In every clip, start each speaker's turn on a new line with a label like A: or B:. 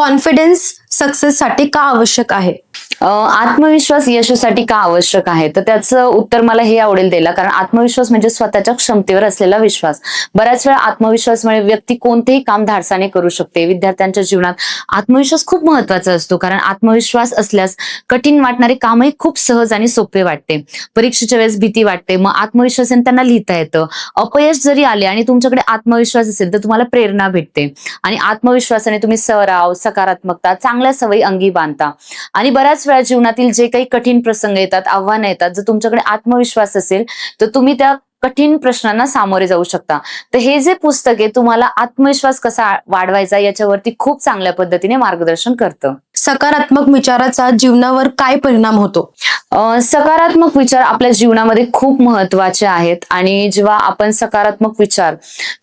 A: Confidence सक्सेससाठी का आवश्यक आहे?
B: आत्मविश्वास यशासाठी का आवश्यक आहे, तर त्याचं उत्तर मला हे आवडेल द्यायला. कारण आत्मविश्वास म्हणजे स्वतःच्या क्षमतेवर असलेला विश्वास. बऱ्याच वेळा आत्मविश्वासमुळे व्यक्ती कोणतेही काम धाडसाने करू शकते. विद्यार्थ्यांच्या जीवनात आत्मविश्वास खूप महत्वाचा असतो, कारण आत्मविश्वास असल्यास कठीण वाटणारे कामही खूप सहज आणि सोपे वाटते. परीक्षेच्या वेळेस भीती वाटते, मग आत्मविश्वासाने त्यांना लिहिता येतं. अपयश जरी आले आणि तुमच्याकडे आत्मविश्वास असेल तर तुम्हाला प्रेरणा भेटते आणि आत्मविश्वासाने तुम्ही सराव, सकारात्मकता, चांगल्या सवयी अंगी बांधता. आणि बऱ्याच वेळा जीवनातील जे काही कठीण प्रसंग येतात, आव्हानं येतात, जर तुमच्याकडे आत्मविश्वास असेल तर तुम्ही त्या कठीण प्रश्नांना सामोरे जाऊ शकता. तर हे जे पुस्तक आहे तुम्हाला आत्मविश्वास कसा वाढवायचा याच्यावरती खूप चांगल्या पद्धतीने मार्गदर्शन करतं.
A: सकारात्मक विचाराचा जीवनावर काय परिणाम होतो?
B: सकारात्मक विचार आपल्या जीवनामध्ये खूप महत्वाचे आहेत आणि जेव्हा आपण सकारात्मक विचार,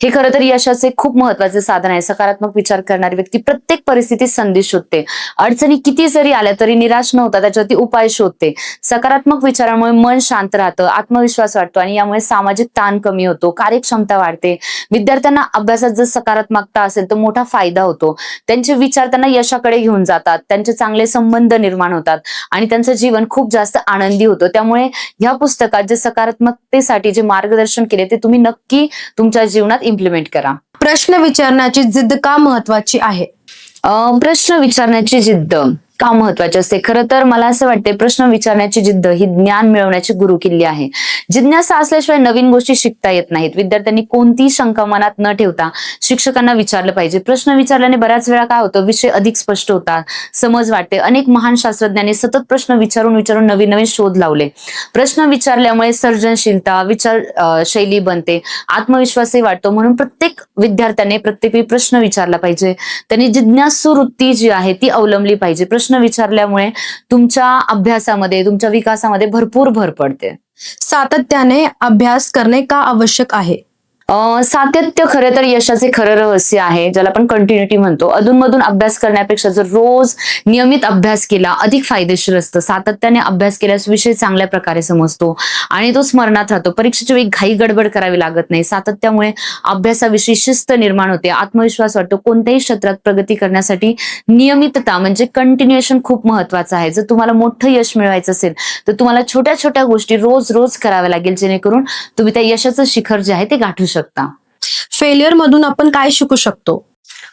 B: हे खरं तर यशाचे खूप महत्वाचे साधन आहे. सकारात्मक विचार करणारी व्यक्ती प्रत्येक परिस्थितीत संधी शोधते. अडचणी किती जरी आल्या तरी निराश न होता त्याच्यावरती उपाय शोधते. सकारात्मक विचारामुळे मन शांत राहतं, आत्मविश्वास वाढतो आणि यामुळे सामाजिक ताण कमी होतो, कार्यक्षमता वाढते. विद्यार्थ्यांना अभ्यासात जर सकारात्मकता असेल तर मोठा फायदा होतो. त्यांचे विचार त्यांना यशाकडे घेऊन जातात, त्यांचे चांगले संबंध निर्माण होतात आणि त्यांचं जीवन खूप जास्त आनंदी होतं. त्यामुळे ह्या पुस्तकात जे सकारात्मकतेसाठी जे मार्गदर्शन केले ते तुम्ही नक्की तुमच्या जीवनात इम्प्लिमेंट करा.
A: प्रश्न विचारण्याची जिद्द का महत्वाची आहे?
B: प्रश्न विचारण्याची जिद्द का महत्वाची असते? खरं तर मला असं वाटते, प्रश्न विचारण्याची जिद्द ही ज्ञान मिळवण्याची गुरुकिल्ली आहे. जिज्ञासा असल्याशिवाय नवीन गोष्टी शिकता येत नाहीत. विद्यार्थ्यांनी कोणतीही शंका मनात न ठेवता शिक्षकांना विचारलं पाहिजे. प्रश्न विचारल्याने बऱ्याच वेळा काय होतं, विषय अधिक स्पष्ट होतात, समज वाटते. अनेक महान शास्त्रज्ञांनी सतत प्रश्न विचारून नवीन नवीन शोध लावले. प्रश्न विचारल्यामुळे सर्जनशीलता, विचार शैली बनते, आत्मविश्वासही वाढतो. म्हणून प्रत्येक विद्यार्थ्याने प्रत्येक वेळी प्रश्न विचारला पाहिजे. त्यांनी जिज्ञासू वृत्ती जी आहे ती अवलंबली पाहिजे. प्रश्न विचारल्यामुळे तुमच्या अभ्यासामध्ये, तुमच्या विकासामध्ये भरपूर भर पडते.
A: सातत्याने अभ्यास करणे का आवश्यक आहे?
B: सातत्य खरं तर यशाचे खरं रहस्य आहे, ज्याला आपण कंटिन्युटी म्हणतो. अधूनमधून अभ्यास करण्यापेक्षा जर रोज नियमित अभ्यास केला अधिक फायदेशीर असतं. सातत्याने अभ्यास केल्यास विषय चांगल्या प्रकारे समजतो आणि तो स्मरणात राहतो. परीक्षेच्या वेळी घाई गडबड करावी लागत नाही. सातत्यामुळे अभ्यासाविषयी शिस्त निर्माण होते, आत्मविश्वास वाटतो. कोणत्याही क्षेत्रात प्रगती करण्यासाठी नियमितता म्हणजे कंटिन्युएशन खूप महत्वाचं आहे. जर तुम्हाला मोठं यश मिळवायचं असेल तर तुम्हाला छोट्या छोट्या गोष्टी रोज रोज कराव्या लागेल, जेणेकरून तुम्ही त्या यशाचं शिखर जे आहे ते गाठू शकता.
A: फेल्युअर मधून आपण काय शिकू शकतो?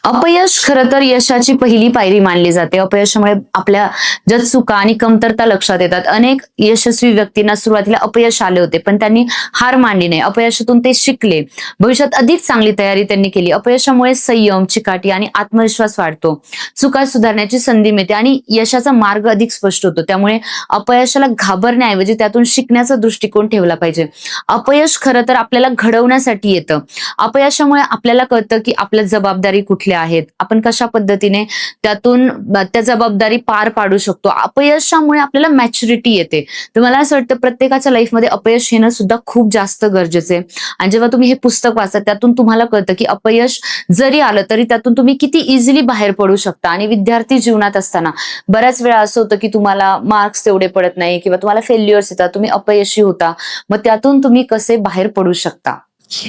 B: अपयश खरं तर यशाची पहिली पायरी मानली जाते. अपयशामुळे आपल्या ज्या चुका आणि कमतरता लक्षात येतात. अनेक यशस्वी व्यक्तींना सुरुवातीला अपयश आले होते, पण त्यांनी हार मानली नाही. अपयशातून ते शिकले, भविष्यात अधिक चांगली तयारी त्यांनी केली. अपयशामुळे संयम, चिकाटी आणि आत्मविश्वास वाढतो. चुका सुधारण्याची संधी मिळते आणि यशाचा मार्ग अधिक स्पष्ट होतो. त्यामुळे अपयशाला घाबरण्याऐवजी त्यातून शिकण्याचा दृष्टिकोन ठेवला पाहिजे. अपयश खरं तर आपल्याला घडवण्यासाठी येतं. अपयशामुळे आपल्याला कळतं की आपल्या जबाबदारी कुठल्या आहेत, आपण कशा पद्धतीने त्यातून त्या जबाबदारी पार पाडू शकतो. अपयशामुळे आपल्याला मॅच्युरिटी येते. तर मला असं वाटतं प्रत्येकाच्या लाईफमध्ये अपयश येणं सुद्धा खूप जास्त गरजेचं आहे. आणि जेव्हा तुम्ही हे पुस्तक वाचता त्यातून तुम्हाला कळतं की अपयश जरी आलं तरी त्यातून तुम्ही किती इझिली बाहेर पडू शकता. आणि विद्यार्थी जीवनात असताना बऱ्याच वेळा असं होतं की तुम्हाला मार्क्स तेवढे पडत नाही किंवा तुम्हाला फेल्युअर्स येतात, तुम्ही अपयशी होता, मग त्यातून तुम्ही कसे बाहेर पडू शकता.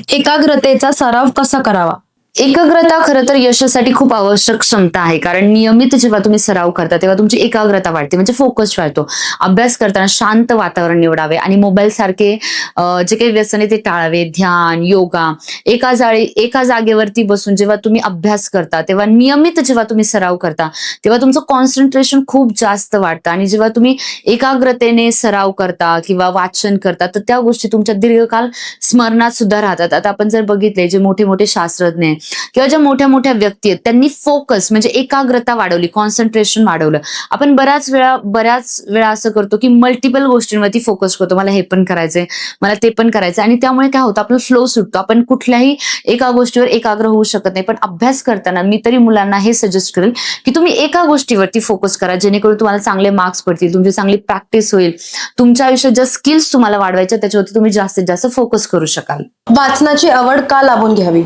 A: एकाग्रतेचा सराव कसा करावा?
B: एकाग्रता खरं तर यशासाठी खूप आवश्यक क्षमता आहे. कारण नियमित जेव्हा तुम्ही सराव करता तेव्हा तुमची एकाग्रता वाढते, म्हणजे फोकस वाढतो. अभ्यास करताना शांत वातावरण निवडावे आणि मोबाईल सारखे जे काही व्यसन आहे ते टाळावे. ध्यान, योगा, एका जागेवरती बसून जेव्हा तुम्ही अभ्यास करता तेव्हा नियमित जेव्हा तुम्ही सराव करता तेव्हा तुमचं कॉन्सन्ट्रेशन खूप जास्त वाढतं. आणि जेव्हा तुम्ही एकाग्रतेने सराव करता किंवा वाचन करता तर त्या गोष्टी तुमच्या दीर्घकाल स्मरणात सुद्धा राहतात. आता आपण जर बघितले जे मोठे मोठे शास्त्रज्ञ किंवा ज्या मोठ्या मोठ्या व्यक्ती आहेत त्यांनी फोकस म्हणजे एकाग्रता वाढवली, कॉन्सन्ट्रेशन वाढवलं. आपण बऱ्याच वेळा असं करतो की मल्टिपल गोष्टींवरती फोकस करतो, मला हे पण करायचंय, मला ते पण करायचंय, आणि त्यामुळे काय होतं, आपलं फ्लो सुटतो. आपण कुठल्याही एका गोष्टीवर एकाग्र होऊ शकत नाही. पण अभ्यास करताना मी तरी मुलांना हे सजेस्ट करेल की तुम्ही एका गोष्टीवरती फोकस करा, जेणेकरून तुम्हाला चांगले मार्क्स पडतील, तुमची चांगली प्रॅक्टिस होईल, तुमच्या आयुष्यात ज्या स्किल्स तुम्हाला वाढवायच्या त्याच्यावरती तुम्ही जास्तीत जास्त फोकस करू शकाल.
A: वाचनाची आवड का लावून घ्यावी?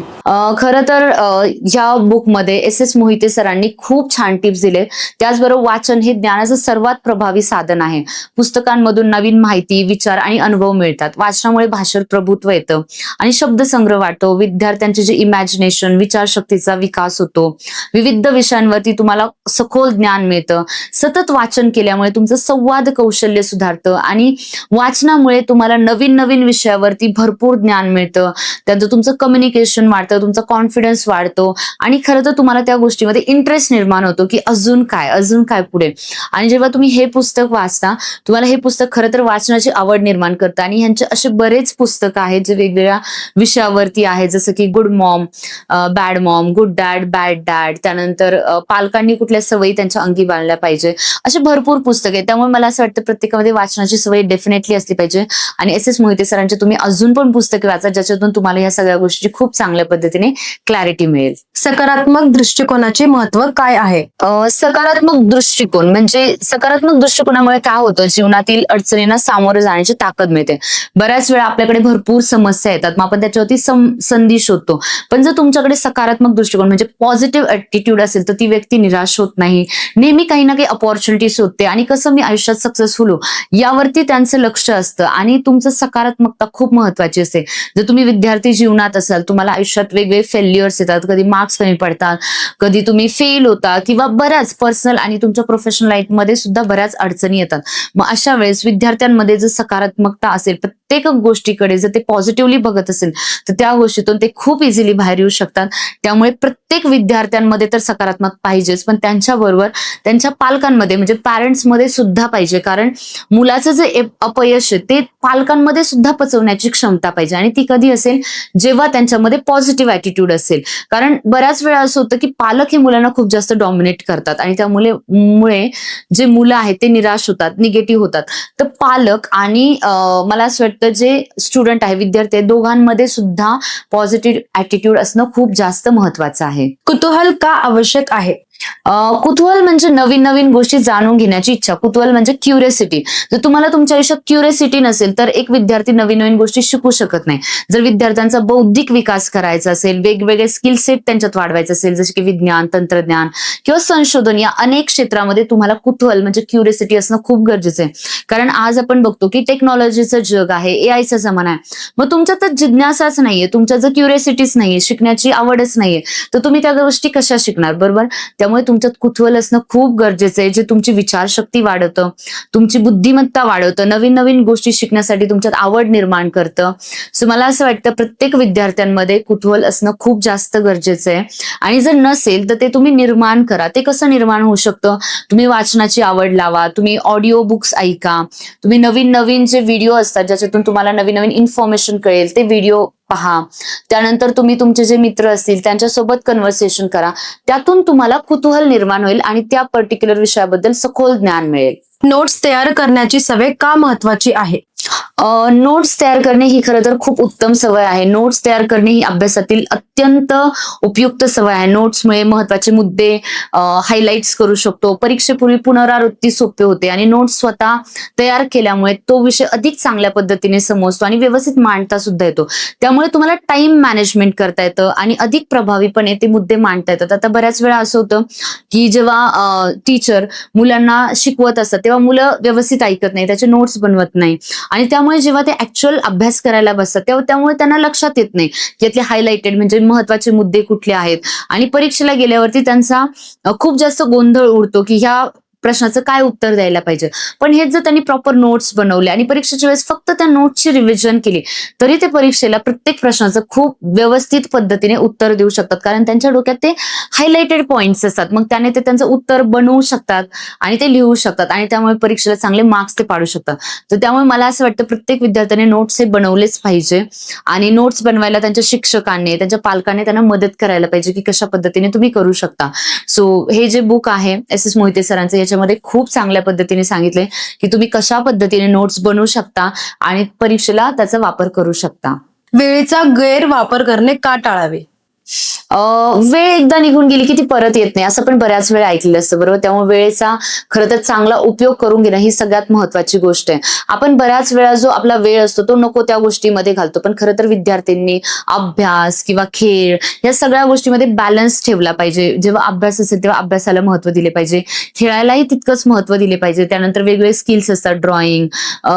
B: खरं तर या बुकमध्ये एस मोहिते सरांनी खूप छान टिप्स दिले. त्याचबरोबर वाचन हे ज्ञानाचं सर्वात प्रभावी साधन आहे. पुस्तकांमधून नवीन माहिती, विचार आणि अनुभव मिळतात. वाचनामुळे भाषेत प्रभुत्व येतं आणि शब्दसंग्रह वाढतो. विद्यार्थ्यांचे जे इमॅजिनेशन, विचारशक्तीचा विकास होतो. विविध विषयांवरती तुम्हाला सखोल ज्ञान मिळतं. सतत वाचन केल्यामुळे तुमचं संवाद कौशल्य सुधारतं आणि वाचनामुळे तुम्हाला नवीन नवीन विषयावरती भरपूर ज्ञान मिळतं. त्यानंतर तुमचं कम्युनिकेशन वाढतं, तुमचा कॉन्फिडन्स वाढतो आणि खरं तर तुम्हाला त्या गोष्टीमध्ये इंटरेस्ट निर्माण होतो की अजून काय पुढे. आणि जेव्हा तुम्ही हे पुस्तक वाचता, तुम्हाला हे पुस्तक खरं तर वाचनाची आवड निर्माण करतं. आणि ह्यांचे असे बरेच पुस्तकं आहेत जे वेगवेगळ्या विषयावरती आहेत, जसं की good Maugham, bad Maugham, good dad, bad dad, त्यानंतर पालकांनी कुठल्या सवयी त्यांच्या अंगी बाळगल्या पाहिजे, असे भरपूर पुस्तक आहेत. त्यामुळे मला असं वाटतं प्रत्येकामध्ये वाचनाची सवय डेफिनेटली असली पाहिजे. आणि एस मोहिते सरांचे तुम्ही अजून पण पुस्तके वाचा, ज्याच्यातून तुम्हाला या सगळ्या गोष्टीची खूप चांगल्या पद्धतीने क्लॅरिटी मिळेल.
A: सकारात्मक दृष्टिकोनाचे महत्व काय आहे?
B: सकारात्मक दृष्टिकोन म्हणजे सकारात्मक दृष्टिकोनामुळे काय होतं, जीवनातील अडचणींना सामोरे जाण्याची ताकद मिळते. बऱ्याच वेळा आपल्याकडे भरपूर समस्या येतात, मग आपण त्याच्यावरती संधी शोधतो. पण जर तुमच्याकडे सकारात्मक दृष्टिकोन म्हणजे पॉझिटिव्ह ऍटिट्यूड असेल तर ती व्यक्ती निराश होत नाही, नेहमी काही ना काही अपॉर्च्युनिटी शोधते आणि कसं मी आयुष्यात सक्सेसफुल हो यावरती त्यांचं लक्ष असतं. आणि तुमचं सकारात्मकता खूप महत्वाची असते. जर तुम्ही विद्यार्थी जीवनात असाल, तुम्हाला आयुष्यात वेगवेगळे फेल्युअर्स येतात, कधी मार्क्स कमी पडतात, कधी तुम्ही फेल होता किंवा बऱ्याच पर्सनल आणि तुमच्या प्रोफेशनल लाईफमध्ये सुद्धा बऱ्याच अडचणी येतात. मग अशा वेळेस विद्यार्थ्यांमध्ये जर सकारात्मकता असेल, प्रत्येक गोष्टीकडे जर ते पॉझिटिव्हली बघत असेल तर त्या गोष्टीतून ते खूप इझिली बाहेर येऊ शकतात. त्यामुळे प्रत्येक विद्यार्थ्यांमध्ये तर सकारात्मक पाहिजेच, पण त्यांच्याबरोबर त्यांच्या पालकांमध्ये म्हणजे पॅरेंट्समध्ये सुद्धा पाहिजे. कारण मुलाचं जे अपयश आहे ते पालकांमध्ये सुद्धा पचवण्याची क्षमता पाहिजे. आणि ती कधी असेल, जेव्हा त्यांच्यामध्ये पॉझिटिव्ह ऍटिट्यूड असेल. कारण बऱ्याच वेळा असं होतं की पालक हे मुलांना खूप जास्त डॉमिनेट करतात आणि त्यामुळे जे मुलं आहेत ते निराश होतात, निगेटिव्ह होतात. तर पालक आणि मला असं वाटतं जे स्टुडंट आहे, विद्यार्थी आहे, दोघांमध्ये सुद्धा पॉझिटिव्ह ऍटिट्यूड असणं खूप जास्त महत्वाचं आहे.
A: कुतूहल का आवश्यक आहे?
B: कुतूहल म्हणजे नवीन नवीन गोष्टी जाणून घेण्याची इच्छा. कुतूहल म्हणजे क्युरियोसिटी. जर तुम्हाला तुमच्या आयुष्यात क्युरियोसिटी नसेल तर एक विद्यार्थी नवीन नवीन गोष्टी शिकू शकत नाही. जर विद्यार्थ्यांचा बौद्धिक विकास करायचा असेल, वेगवेगळे स्किल सेट त्यांच्यात वाढवायचं असेल, जसे की विज्ञान, तंत्रज्ञान किंवा संशोधन, या अनेक क्षेत्रामध्ये तुम्हाला कुतूहल म्हणजे क्युरियोसिटी असणं खूप गरजेचं आहे. कारण आज आपण बघतो की टेक्नॉलॉजीचं जग आहे, एआयचा जमाना आहे. मग तुमच्यात तर जिज्ञासाच नाहीये, तुमच्यात जर क्युरियोसिटीच नाहीये, शिकण्याची आवडच नाहीये, तर तुम्ही त्या गोष्टी कशा शिकणार, बरोबर? त्यामुळे तुमच्यात कुतूहल असणं खूप गरजेचं आहे, जे तुमची विचारशक्ती वाढवतं, तुमची बुद्धिमत्ता वाढवतं, नवीन नवीन गोष्टी शिकण्यासाठी तुमच्यात आवड निर्माण करतं. सो मला असं वाटतं प्रत्येक विद्यार्थ्यांमध्ये कुतूहल असणं खूप जास्त गरजेचं आहे. आणि जर नसेल तर ते तुम्ही निर्माण करा. ते कसं निर्माण होऊ शकतं? तुम्ही वाचनाची आवड लावा, तुम्ही ऑडिओ बुक्स ऐका, तुम्ही नवीन नवीन जे व्हिडिओ असतात ज्याच्यातून तुम्हाला नवीन नवीन इन्फॉर्मेशन कळेल ते व्हिडिओ पहा. त्यानंतर तुम्ही तुमचे जे मित्र असतील त्यांच्यासोबत कन्व्हर्सेशन करा. त्यातून तुम्हाला कुतूहल निर्माण होईल आणि त्या पर्टिक्युलर विषयाबद्दल सखोल ज्ञान मिळेल.
A: नोट्स तयार करण्याची सवय का महत्वाची आहे?
B: नोट्स तयार करणे ही खरं तर खूप उत्तम सवय आहे. नोट्स तयार करणे ही अभ्यासातील अत्यंत उपयुक्त सवय आहे. नोट्समुळे महत्वाचे मुद्दे हायलाइट्स करू शकतो. परीक्षेपूर्वी पुनरावृत्ती सोपे होते आणि नोट्स स्वतः तयार केल्यामुळे तो विषय अधिक चांगल्या पद्धतीने समजतो आणि व्यवस्थित मांडता सुद्धा येतो. त्यामुळे तुम्हाला टाइम मॅनेजमेंट करता येतं आणि अधिक प्रभावीपणे ते मुद्दे मांडता येतात. आता बऱ्याच वेळा असं होतं की जेव्हा टीचर मुलांना शिकवत असतात तेव्हा मुलं व्यवस्थित ऐकत नाही, त्याचे नोट्स बनवत नाही आणि त्यामुळे जेव्हा ते ऍक्च्युअल अभ्यास करायला बसतात तेव्हा त्यामुळे त्यांना लक्षात येत नाही की यातले हायलाइटेड म्हणजे महत्वाचे मुद्दे कुठले आहेत. आणि परीक्षेला गेल्यावरती त्यांचा खूप जास्त गोंधळ उडतो की ह्या प्रश्नाचं काय उत्तर द्यायला पाहिजे. पण हेच जर त्यांनी प्रॉपर नोट्स बनवले आणि परीक्षेच्या वेळेस फक्त त्या नोट्सची रिव्हिजन केली तरी ते परीक्षेला प्रत्येक प्रश्नाचं खूप व्यवस्थित पद्धतीने उत्तर देऊ शकतात. कारण त्यांच्या डोक्यात ते हायलाइटेड पॉइंट्स असतात. मग त्याने ते त्यांचं उत्तर बनवू शकतात आणि ते लिहू शकतात आणि त्यामुळे परीक्षेला चांगले मार्क्स ते पाडू शकतात. तर त्यामुळे मला असं वाटतं प्रत्येक विद्यार्थ्याने नोट्स हे बनवलेच पाहिजे आणि नोट्स बनवायला त्यांच्या शिक्षकांनी, त्यांच्या पालकांनी त्यांना मदत करायला पाहिजे की कशा पद्धतीने तुम्ही करू शकता. सो हे जे बुक आहे एस मोहिते सरांचं, याच्यामध्ये खूप चांगल्या पद्धतीने सांगितले की तुम्ही कशा पद्धतीने नोट्स बनवू शकता आणि परीक्षेला त्याचा वापर करू शकता.
A: वेळेचा गैरवापर करणे का टाळावे?
B: वेळ एकदा निघून गेली की ती परत येत नाही, असं पण बऱ्याच वेळा ऐकलेलं असतं, बरोबर. त्यामुळे वेळेचा खरं तर चांगला उपयोग करून घेणं ही सगळ्यात महत्वाची गोष्ट आहे. आपण बऱ्याच वेळा जो आपला वेळ असतो तो नको त्या गोष्टीमध्ये घालतो, पण खरं तर विद्यार्थ्यांनी अभ्यास किंवा खेळ या सगळ्या गोष्टीमध्ये बॅलन्स ठेवला पाहिजे. जेव्हा अभ्यास असेल तेव्हा अभ्यासाला महत्त्व दिले पाहिजे, खेळायलाही तितकंच महत्त्व दिले पाहिजे. त्यानंतर वेगवेगळे स्किल्स असतात, ड्रॉइंग,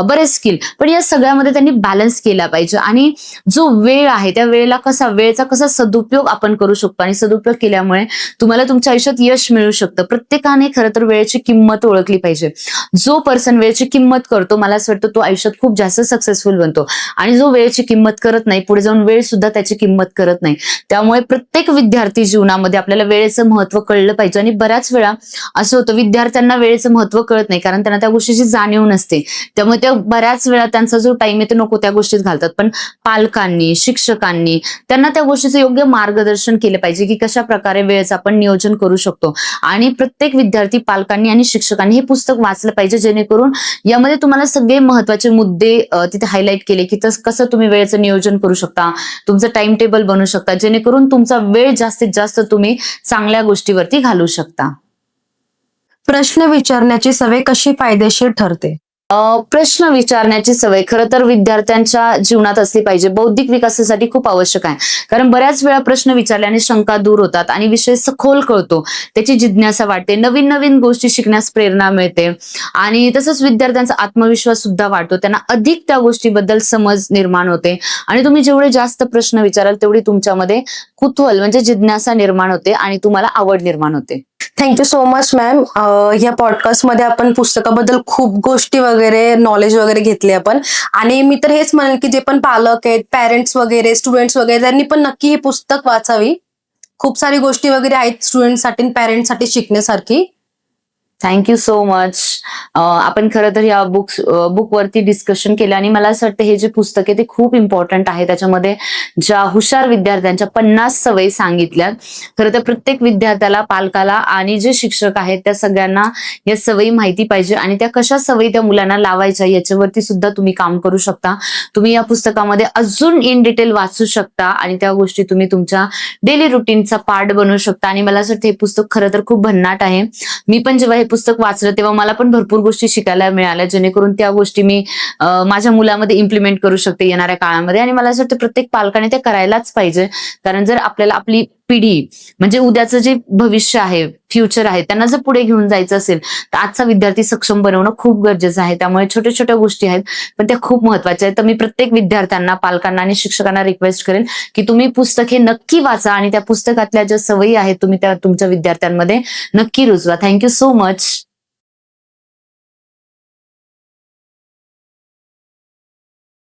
B: बरेच स्किल, पण या सगळ्यामध्ये त्यांनी बॅलन्स केला पाहिजे. आणि जो वेळ आहे त्या वेळेचा कसा सदुपयोग आपण करू शकतो, आणि सदुपयोग केल्यामुळे तुम्हाला तुमच्या आयुष्यात यश मिळू शकतं. प्रत्येकाने खरं तर वेळेची किंमत ओळखली पाहिजे. जो पर्सन वेळेची किंमत करतो, मला असं वाटतं तो आयुष्यात खूप जास्त सक्सेसफुल बनतो. आणि जो वेळेची किंमत करत नाही, पुढे जाऊन वेळ सुद्धा त्याची किंमत करत नाही. त्यामुळे प्रत्येक विद्यार्थी जीवनामध्ये आपल्याला वेळेचं महत्त्व कळलं पाहिजे. आणि बऱ्याच वेळा असं होतं, विद्यार्थ्यांना वेळेचं महत्त्व कळत नाही, कारण त्यांना त्या गोष्टीची जाणीव नसते. त्यामुळे त्या बऱ्याच वेळा त्यांचा जो टाइम आहे तो नको त्या गोष्टीत घालतात. पण पालकांनी, शिक्षकांनी त्यांना त्या गोष्टीचं योग्य मार्गदर्शन केलं पाहिजे की कशा प्रकारे वेळेचं आपण नियोजन करू शकतो. आणि प्रत्येक विद्यार्थी, पालकांनी आणि शिक्षकांनी हे पुस्तक वाचलं पाहिजे, जेणेकरून यामध्ये तुम्हाला सगळे महत्वाचे मुद्दे तिथे हायलाईट केले की कसं तुम्ही वेळेचं नियोजन करू शकता, तुमचं टाइम टेबल बनवू शकता, जेणेकरून तुमचा वेळ जास्तीत जास्त तुम्ही चांगल्या गोष्टीवरती घालू शकता.
A: प्रश्न विचारण्याची सवय कशी फायदेशीर ठरते?
B: प्रश्न विचारण्याची सवय खरं तर विद्यार्थ्यांच्या जीवनात असली पाहिजे. बौद्धिक विकासासाठी खूप आवश्यक आहे, कारण बऱ्याच वेळा प्रश्न विचारल्याने शंका दूर होतात आणि विषय सखोल कळतो, त्याची जिज्ञासा वाढते, नवीन नवीन गोष्टी शिकण्यास प्रेरणा मिळते. आणि तसंच विद्यार्थ्यांचा आत्मविश्वास सुद्धा वाढतो, त्यांना अधिक त्या गोष्टीबद्दल समज निर्माण होते. आणि तुम्ही जेवढे जास्त प्रश्न विचाराल तेवढी तुमच्यामध्ये कुतूहल म्हणजे जिज्ञासा निर्माण होते आणि तुम्हाला आवड निर्माण होते.
A: Thank you so much ma'am. या पॉडकास्टमध्ये आपण पुस्तकाबद्दल खूप गोष्टी वगैरे, नॉलेज वगैरे घेतली आपण. आणि मी तर हेच म्हणेन की जे पण पालक आहेत, पॅरेंट्स वगैरे, स्टुडंट्स वगैरे, त्यांनी पण नक्की हे पुस्तक वाचावी. खूप सारी गोष्टी वगैरे आहेत स्टुडंटसाठी, पॅरेंट्ससाठी शिकण्यासारखी.
B: Thank you so much. आपण खरं तर या बुकवरती डिस्कशन केलं, आणि मला असं वाटतं हे जे पुस्तक आहे ते खूप इम्पॉर्टंट आहे. त्याच्यामध्ये ज्या हुशार विद्यार्थ्यांच्या 50 सवयी सांगितल्यात. खरं तर प्रत्येक विद्यार्थ्याला, पालकाला आणि जे शिक्षक आहेत त्या सगळ्यांना या सवयी माहिती पाहिजे, आणि त्या कशा सवयी त्या मुलांना लावायच्या याच्यावरती सुद्धा तुम्ही काम करू शकता. तुम्ही या पुस्तकामध्ये अजून इन डिटेल वाचू शकता आणि त्या गोष्टी तुम्ही तुमच्या डेली रुटीनचा पार्ट बनवू शकता. आणि मला असं वाटतं हे पुस्तक खरं तर खूप भन्नाट आहे. मी पण जेव्हा हे पुस्तक वाचलं तेव्हा मला पण भरपूर गोष्टी शिकायला मिळाल्या, जेणेकरून त्या गोष्टी मी माझ्या मुलामध्ये इम्प्लिमेंट करू शकते येणाऱ्या काळामध्ये. आणि मला असं वाटतं प्रत्येक पालकाने ते करायलाच पाहिजे, कारण जर आपल्याला आपली पिढी म्हणजे उद्याचं जे भविष्य आहे, फ्युचर आहे, त्यांना जर पुढे घेऊन जायचं असेल तर आजचा विद्यार्थी सक्षम बनवणं खूप गरजेचं आहे. त्यामुळे छोट्या छोट्या गोष्टी आहेत पण त्या खूप महत्वाच्या आहेत. तर मी प्रत्येक विद्यार्थ्यांना, पालकांना आणि शिक्षकांना रिक्वेस्ट करेन की तुम्ही पुस्तक हे नक्की वाचा आणि त्या पुस्तकातल्या ज्या सवयी आहेत तुम्ही त्या तुमच्या विद्यार्थ्यांमध्ये नक्की रुजवा. Thank you so much.